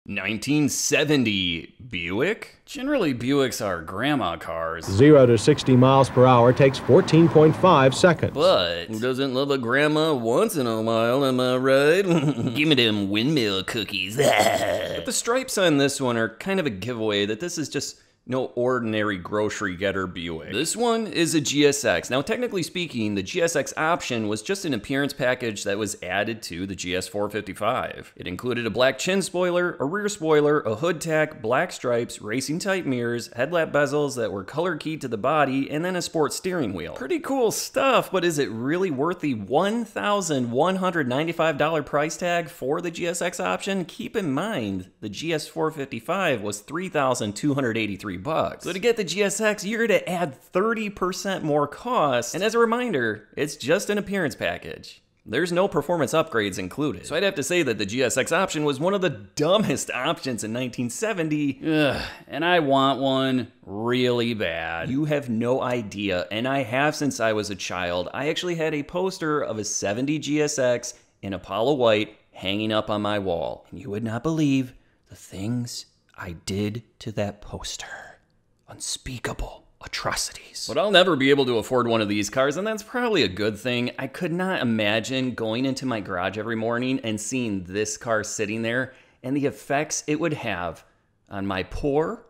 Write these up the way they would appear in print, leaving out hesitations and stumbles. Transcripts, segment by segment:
1970 Buick? Generally, Buicks are grandma cars. 0 to 60 miles per hour takes 14.5 seconds. But who doesn't love a grandma once in a while, am I right? Give me them windmill cookies. But the stripes on this one are kind of a giveaway that this is just no ordinary grocery getter Buick. This one is a GSX. Now, technically speaking, the GSX option was just an appearance package that was added to the GS455. It included a black chin spoiler, a rear spoiler, a hood tack, black stripes, racing type mirrors, headlamp bezels that were color keyed to the body, and then a sports steering wheel. Pretty cool stuff, but is it really worth the $1,195 price tag for the GSX option? Keep in mind, the GS455 was $3,283. So to get the GSX, you're going to add 30% more cost. And as a reminder, it's just an appearance package. There's no performance upgrades included. So I'd have to say that the GSX option was one of the dumbest options in 1970. Ugh, and I want one really bad. You have no idea, and I have since I was a child. I actually had a poster of a 70 GSX in Apollo white hanging up on my wall. And you would not believe the things I did to that poster. Unspeakable atrocities. But I'll never be able to afford one of these cars, and that's probably a good thing. I could not imagine going into my garage every morning and seeing this car sitting there and the effects it would have on my poor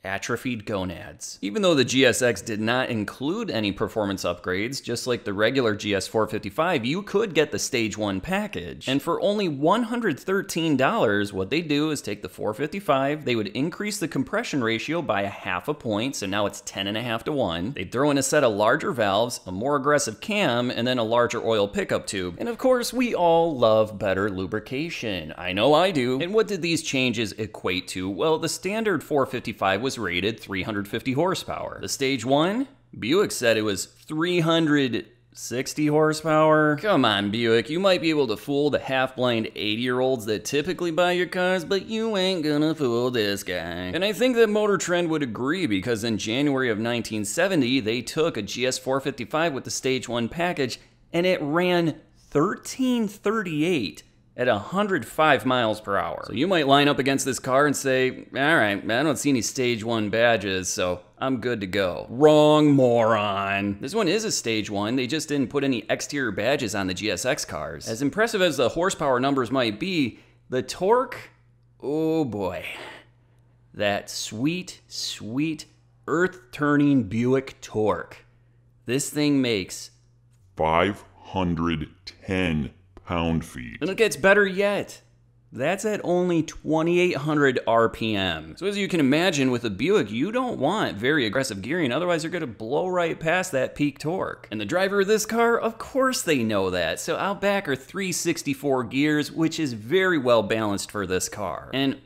atrophied gonads. Even though the GSX did not include any performance upgrades, just like the regular GS455, you could get the Stage 1 package. And for only $113, what they do is take the 455, they would increase the compression ratio by a half a point, so now it's 10.5 to 1. They'd throw in a set of larger valves, a more aggressive cam, and then a larger oil pickup tube. And of course, we all love better lubrication. I know I do. And what did these changes equate to? Well, the standard 455 was rated 350 horsepower. The Stage 1, Buick said it was 360 horsepower. Come on, Buick, you might be able to fool the half-blind 80-year-olds that typically buy your cars, but you ain't gonna fool this guy. And I think that Motor Trend would agree, because in January of 1970, they took a GS455 with the Stage 1 package, and it ran 1338 at 105 miles per hour. So you might line up against this car and say, all right, I don't see any Stage 1 badges, so I'm good to go. Wrong, moron. This one is a Stage 1, they just didn't put any exterior badges on the GSX cars. As impressive as the horsepower numbers might be, the torque, oh boy. That sweet, sweet, earth-turning Buick torque. This thing makes 510 pound-feet. And it gets better yet. That's at only 2,800 RPM. So as you can imagine, with a Buick, you don't want very aggressive gearing, otherwise you're gonna blow right past that peak torque. And the driver of this car, of course they know that, so Outback are 364 gears, which is very well balanced for this car. And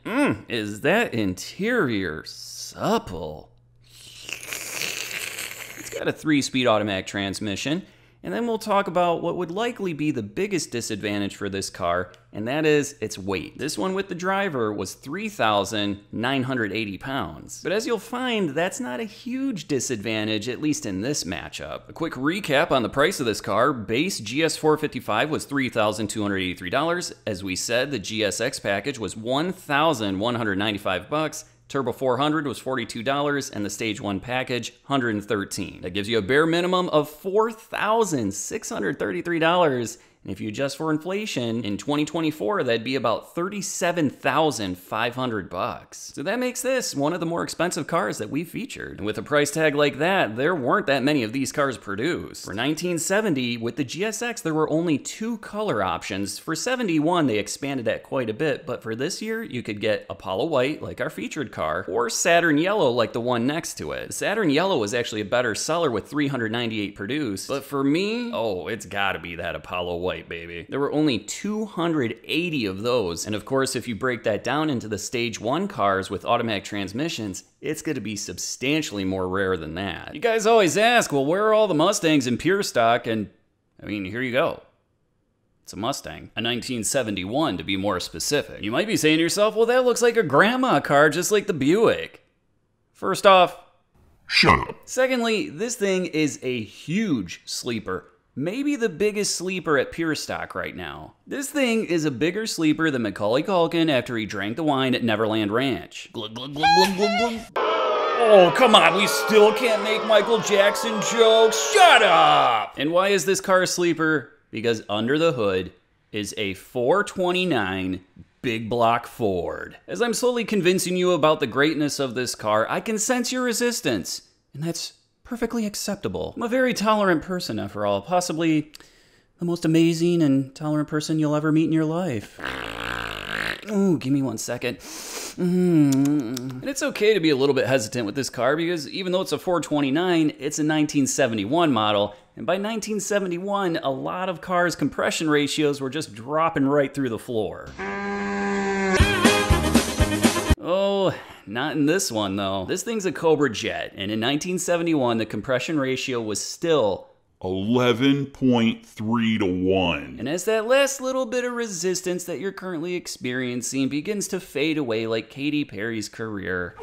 is that interior supple. It's got a 3-speed automatic transmission. And then we'll talk about what would likely be the biggest disadvantage for this car, and that is its weight. This one with the driver was 3,980 pounds. But as you'll find, that's not a huge disadvantage, at least in this matchup. A quick recap on the price of this car. Base GS455 was $3,283. As we said, the GSX package was $1,195. Turbo 400 was $42, and the Stage 1 package, $113. That gives you a bare minimum of $4,633. And if you adjust for inflation, in 2024, that'd be about $37,500. So that makes this one of the more expensive cars that we've featured. And with a price tag like that, there weren't that many of these cars produced. For 1970, with the GSX, there were only 2 color options. For 71, they expanded that quite a bit, but for this year, you could get Apollo White, like our featured car, or Saturn Yellow, like the one next to it. The Saturn Yellow was actually a better seller with 398 produced, but for me, oh, it's gotta be that Apollo White, baby. There were only 280 of those, and of course, if you break that down into the Stage 1 cars with automatic transmissions, it's gonna be substantially more rare than that. You guys always ask, well, where are all the Mustangs in pure stock? And I mean, here you go. It's a Mustang, a 1971 to be more specific. You might be saying to yourself, well, that looks like a grandma car just like the Buick. First off, shut up. Secondly, this thing is a huge sleeper. maybe the biggest sleeper at Pure Stock right now. This thing is a bigger sleeper than Macaulay Culkin after he drank the wine at Neverland Ranch. Glug, glug, glug, glug, glug, glug. Oh, come on, we still can't make Michael Jackson jokes. Shut up! And why is this car a sleeper? Because under the hood is a 429 big block Ford. As I'm slowly convincing you about the greatness of this car, I can sense your resistance, and that's perfectly acceptable. I'm a very tolerant person, after all, possibly the most amazing and tolerant person you'll ever meet in your life. Ooh, give me 1 second. And it's okay to be a little bit hesitant with this car because even though it's a 429, it's a 1971 model. And by 1971, a lot of cars' compression ratios were just dropping right through the floor. Oh, not in this one though. This thing's a Cobra Jet, and in 1971, the compression ratio was still 11.3 to 1. And as that last little bit of resistance that you're currently experiencing begins to fade away like Katy Perry's career,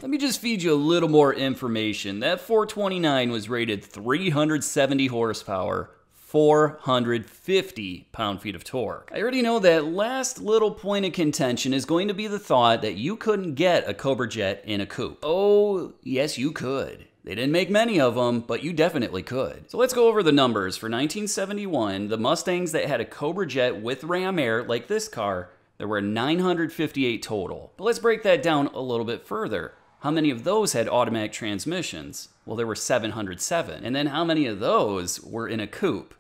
let me just feed you a little more information. That 429 was rated 370 horsepower, 450 pound-feet of torque. I already know that last little point of contention is going to be the thought that you couldn't get a Cobra Jet in a coupe. Oh, yes, you could. They didn't make many of them, but you definitely could. So let's go over the numbers. For 1971, the Mustangs that had a Cobra Jet with ram air, like this car, there were 958 total. But let's break that down a little bit further. How many of those had automatic transmissions? Well, there were 707. And then how many of those were in a coupe?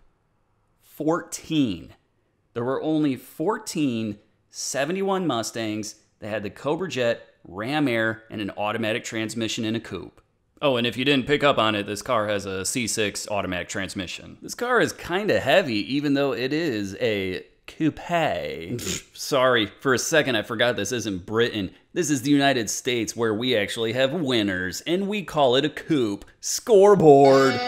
14. There were only 14 71 Mustangs that had the Cobra Jet, ram air, and an automatic transmission in a coupe. Oh, and if you didn't pick up on it, this car has a C6 automatic transmission. This car is kind of heavy, even though it is a coupe. Sorry, for a second I forgot this isn't Britain. This is the United States, where we actually have winners, and we call it a coupe. Scoreboard!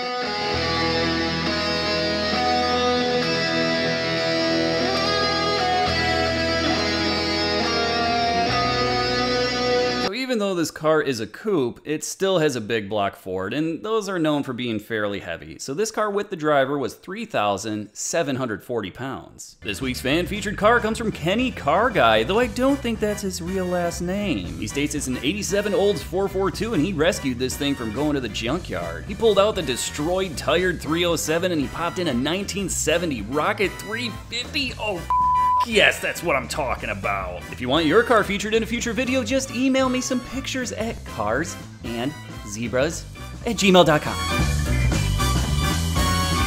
Even though this car is a coupe, it still has a big block Ford, and those are known for being fairly heavy. So this car with the driver was 3,740 pounds. This week's fan-featured car comes from Kenny Car Guy, though I don't think that's his real last name. He states it's an 87 Olds 442, and he rescued this thing from going to the junkyard. He pulled out the destroyed, tired 307, and he popped in a 1970 Rocket 350. Oh, yes, that's what I'm talking about. If you want your car featured in a future video, just email me some pictures at carsandzebras@gmail.com.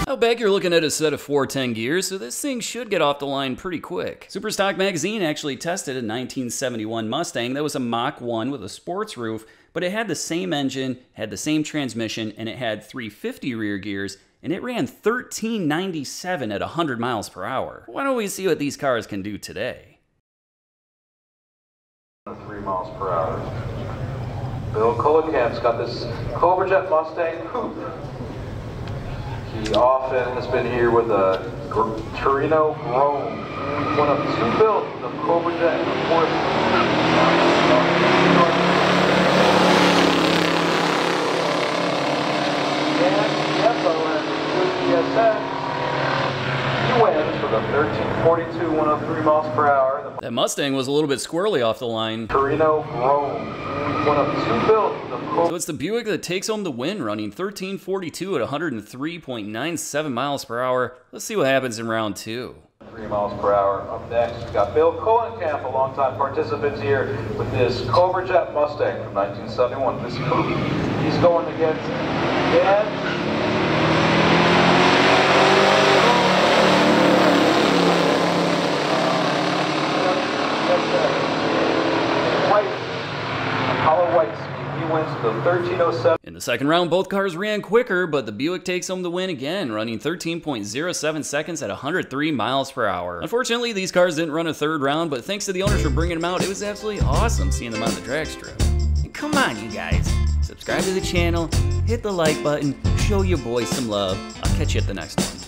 Out back, you're looking at a set of 410 gears, so this thing should get off the line pretty quick. Superstock Magazine actually tested a 1971 Mustang that was a Mach 1 with a sports roof, but it had the same engine, had the same transmission, and it had 350 rear gears, and it ran 1397 at 100 miles per hour. Why don't we see what these cars can do today? 3 miles per hour. Bill Kulikam's got this Cobra Jet Mustang coupe. He often has been here with a Torino Rome, one of 2 built with a Cobra Jet, and of course, GSX, he wins with a 1342, 103 miles per hour. That Mustang was a little bit squirrely off the line. Torino Rome, one of 2 built. So it's the Buick that takes home the win, running 1342 at 103.97 miles per hour. Let's see what happens in round 2. 3 miles per hour. Up next, we've got Bill Kulikamp, a longtime participant here with this Cobra Jet Mustang from 1971. This coupe, he's going against Dan. In the second round, both cars ran quicker, but the Buick takes home the win again, running 13.07 seconds at 103 miles per hour. Unfortunately, these cars didn't run a third round, but thanks to the owners for bringing them out, it was absolutely awesome seeing them on the drag strip. And come on, you guys. Subscribe to the channel, hit the like button, show your boys some love. I'll catch you at the next one.